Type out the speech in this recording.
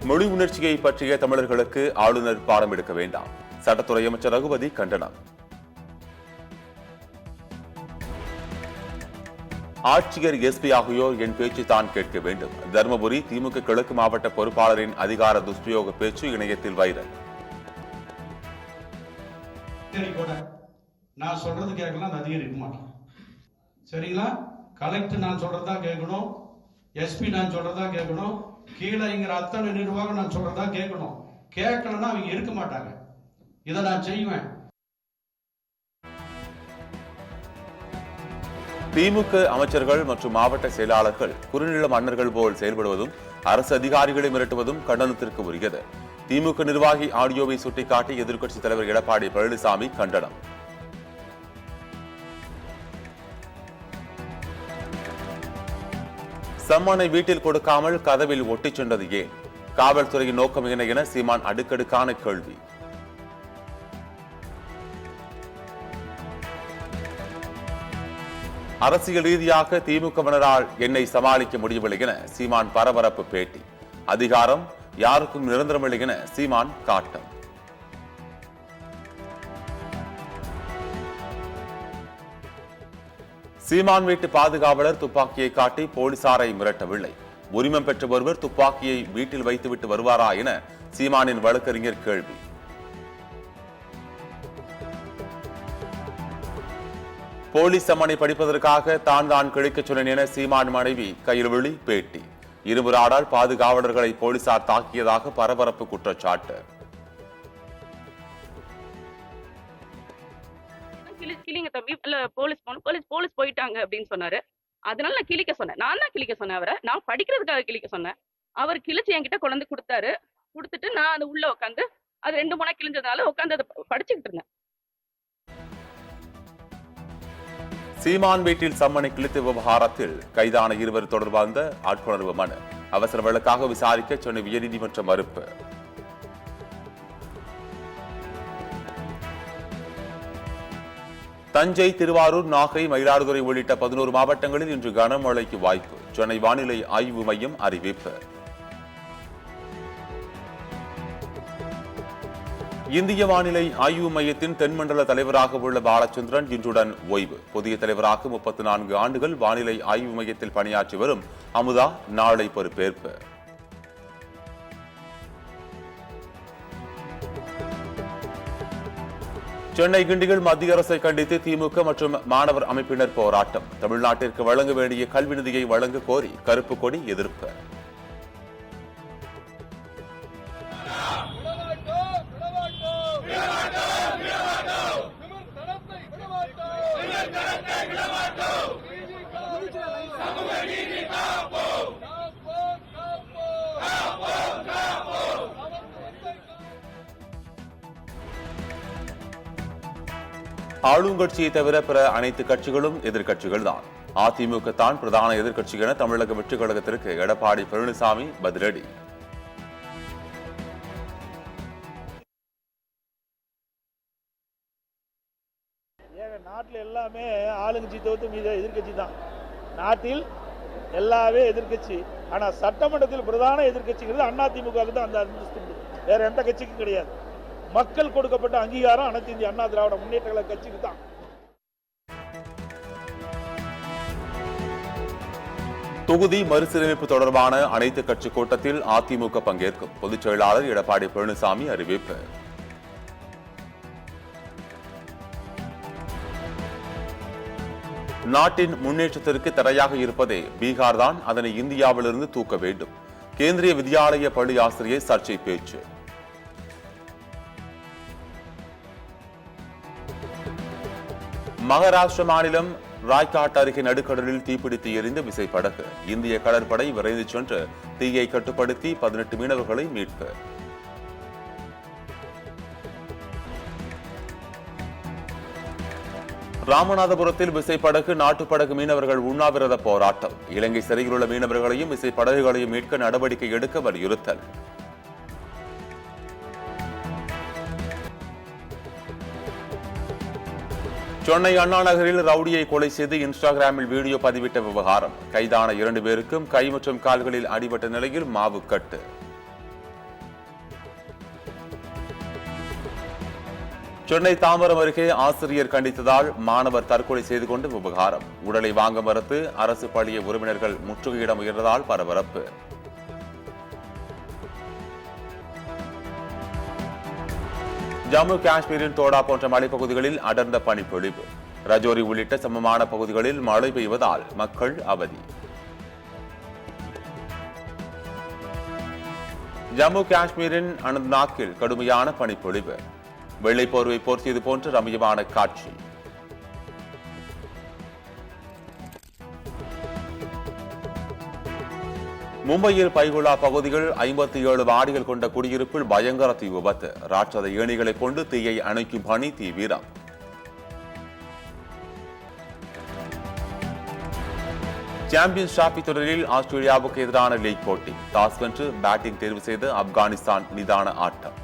மொழி உணர்ச்சியை பற்றிய தமிழர்களுக்கு ஆளுநர் பாடம் எடுக்க வேண்டாம். சட்டத்துறை அமைச்சர் ரகுபதி கண்டனம். ஆட்சியர் எஸ்பி ஆகியோர் என் பேச்சு தான் கேட்க வேண்டும். தர்மபுரி திமுக கிழக்கு மாவட்ட பொறுப்பாளரின் அதிகார துஷ்பிரயோக பேச்சு இணையத்தில் வைரல். நான் சொல்றது கேட்கலாம், அந்த அதிகாரி இருக்க மாட்டான். சரிங்களா? கலெக்டர் நான் சொல்றதா கேட்கணும், எஸ்பி நான் சொல்றதா கேட்கணும், கீழே இங்கிற அத்தனை நிர்வாகம் நான் சொல்றதா கேட்கணும். கேட்கலன்னா அவங்க இருக்க மாட்டாங்க. இதை நான் செய்வேன். திமுக அமைச்சர்கள் மற்றும் மாவட்ட செயலாளர்கள் குறுநில மன்னர்கள் போல் செயல்படுவதும் அரசு அதிகாரிகளை மிரட்டுவதும் கண்டனத்திற்கு உரியது. திமுக நிர்வாகி ஆடியோவை சுட்டிக்காட்டி எதிர்க்கட்சித் தலைவர் எடப்பாடி பழனிசாமி கண்டனம். சம்மனை வீட்டில் கொடுக்காமல் கதவில் ஒட்டிச் சென்றது ஏன்? காவல்துறையின் நோக்கம் என்ன என சீமான் அடுக்கடுக்கான கேள்வி. அரசியல் ரீதியாக திமுகவினரால் என்னை சமாளிக்க முடியவில்லை என சீமான் பரபரப்பு பேட்டி. அதிகாரம் யாருக்கும் நிரந்தரமில்லை என சீமான் காட்டம். சீமான் வீட்டு பாதுகாவலர் துப்பாக்கியை காட்டி போலீசாரை மிரட்டவில்லை. உரிமம் பெற்ற ஒருவர் துப்பாக்கியை வீட்டில் வைத்துவிட்டு வருவாரா என சீமானின் வழக்கறிஞர் கேள்வி. போலீஸ் சம்மனை படிப்பதற்காக தான் கிழிக்க சொன்னேன் என சீமான் மனைவி கையில்விழி பேட்டி. இருவராடால் பாதுகாவலர்களை போலீசார் தாக்கியதாக பரபரப்பு குற்றச்சாட்டு. கிளிங்க தம்பி, போலீஸ் போயிட்டாங்க அப்படின்னு சொன்னாரு. அதனால நான் கிளிக்க சொன்னேன். நான் தான் கிளிக்க சொன்னேன். அவரை நான் படிக்கிறதுக்காக கிளிக்க சொன்னேன். அவர் கிழிச்சு என்கிட்ட கொண்டு கொடுத்தாரு. கொடுத்துட்டு நான் அது உள்ள உட்காந்து அது 2 முனை கிழிஞ்சதுனால உட்காந்து அதை படிச்சுக்கிட்டு இருந்தேன். சீமான் வீட்டில் சம்மனை கிழித்த விவகாரத்தில் கைதான 2 தொடர்பான ஆட்கொணர்வு மனு அவசர வழக்காக விசாரிக்க சென்னை உயர்நீதிமன்றம் மறுப்பு. தஞ்சை, திருவாரூர், நாகை, மயிலாடுதுறை உள்ளிட்ட 11 மாவட்டங்களில் இன்று கனமழைக்கு வாய்ப்பு. சென்னை வானிலை ஆய்வு மையம் அறிவிப்பு. இந்திய வானிலை ஆய்வு மையத்தின் தென்மண்டல தலைவராக உள்ள பாலச்சந்திரன் இன்றுடன் ஓய்வு. புதிய தலைவராக 34 ஆண்டுகள் வானிலை ஆய்வு மையத்தில் பணியாற்றி வரும் அமுதா நாளை பொறுப்பேற்பு. சென்னை கிண்டியில் மத்திய அரசை கண்டித்து திமுக மற்றும் மாணவர் அமைப்பினர் போராட்டம். தமிழ்நாட்டிற்கு வழங்க வேண்டிய கல்வி நிதியை வழங்க கோரி கருப்பு கொடி எதிர்ப்பு. ஆளுங்கட்சியை தவிர பிற அனைத்து கட்சிகளும் எதிர்கட்சிகள் தான். அதிமுக தான் பிரதான எதிர்கட்சி என தமிழக வெற்றிக் கழகத்திற்கு எடப்பாடி பழனிசாமி பதிலடி. நாட்டில் எல்லாமே ஆளுங்கட்சி தவிர்த்து மீது எதிர்கட்சி தான். நாட்டில் எல்லாமே எதிர்கட்சி. ஆனா சட்டமன்றத்தில் பிரதான எதிர்கட்சிங்கிறது அதிமுக தான். அந்த அந்தஸ்து வேற எந்த கட்சிக்கும் கிடையாது. மக்கள் கொடுக்கப்பட்ட அங்கீகாரம் அனைத்து இந்திய அண்ணா திராவிட முன்னேற்ற கழக கட்சிக்கு தான். தொகுதி மறுசீரமைப்பு தொடர்பான அனைத்து கட்சி கூட்டத்தில் அதிமுக பங்கேற்கும். பொதுச் செயலாளர் எடப்பாடி பழனிசாமி அறிவிப்பு. நாட்டின் முன்னேற்றத்திற்கு தடையாக இருப்பதே பீகார் தான். அதனை இந்தியாவிலிருந்து தூக்க வேண்டும். கேந்திரிய வித்யாலய பள்ளி ஆசிரியர் சர்ச்சை பேச்சு. மகாராஷ்டிர மாநிலம் ராய்காட் அருகே நடுக்கடலில் தீப்பிடித்து எரிந்த விசைப்படகு. இந்திய கடற்படை விரைந்து சென்று தீயை கட்டுப்படுத்தி 18 மீனவர்களை மீட்பு. ராமநாதபுரத்தில் விசைப்படகு நாட்டுப்படகு மீனவர்கள் உண்ணாவிரத போராட்டம். இலங்கை சிறையில் உள்ள மீனவர்களையும் விசைப்படகுகளையும் மீட்க நடவடிக்கை எடுக்க வலியுறுத்தல். சென்னை அண்ணா நகரில் ரவுடியை கொலை செய்து இன்ஸ்டாகிராமில் வீடியோ பதிவிட்ட விவகாரம். கைதான 2 பேருக்கும் கை மற்றும் கால்களில் அடிபட்ட நிலையில் மாவுக்கட்டு. சென்னை தாம்பரம் அருகே ஆசிரியர் கண்டித்ததால் மாணவர் தற்கொலை செய்து கொண்டு விவகாரம். உடலை வாங்க மறுத்து அரசு பள்ளிய உறவினர்கள் முற்றுகையிட முயன்றதால் பரபரப்பு. ஜம்மு காஷ்மீரின் தோடா போன்ற மலைப்பகுதிகளில் அடர்ந்த பனிப்பொழிவு. ரஜோரி உள்ளிட்ட சமமான பகுதிகளில் மழை பெய்வதால் மக்கள் அவதி. ஜம்மு காஷ்மீரின் அனந்த்நாக்கில் கடுமையான பனிப்பொழிவு. வெள்ளை போர்வை போர்த்தியது போன்ற ரம்மியமான காட்சி. மும்பையில் பைகுலா பகுதியில் 57 மாடிகள் கொண்ட குடியிருப்பில் பயங்கர தீ விபத்து. ராட்சத ஏணிகளை கொண்டு தீயை அணைக்கும் பணி தீவிரம். சாம்பியன்ஸ் டிராபி தொடரில் ஆஸ்திரேலியாவுக்கு எதிரான லீக் போட்டி. டாஸ் வென்று பேட்டிங் தேர்வு செய்த ஆப்கானிஸ்தான் நிதான ஆட்டம்.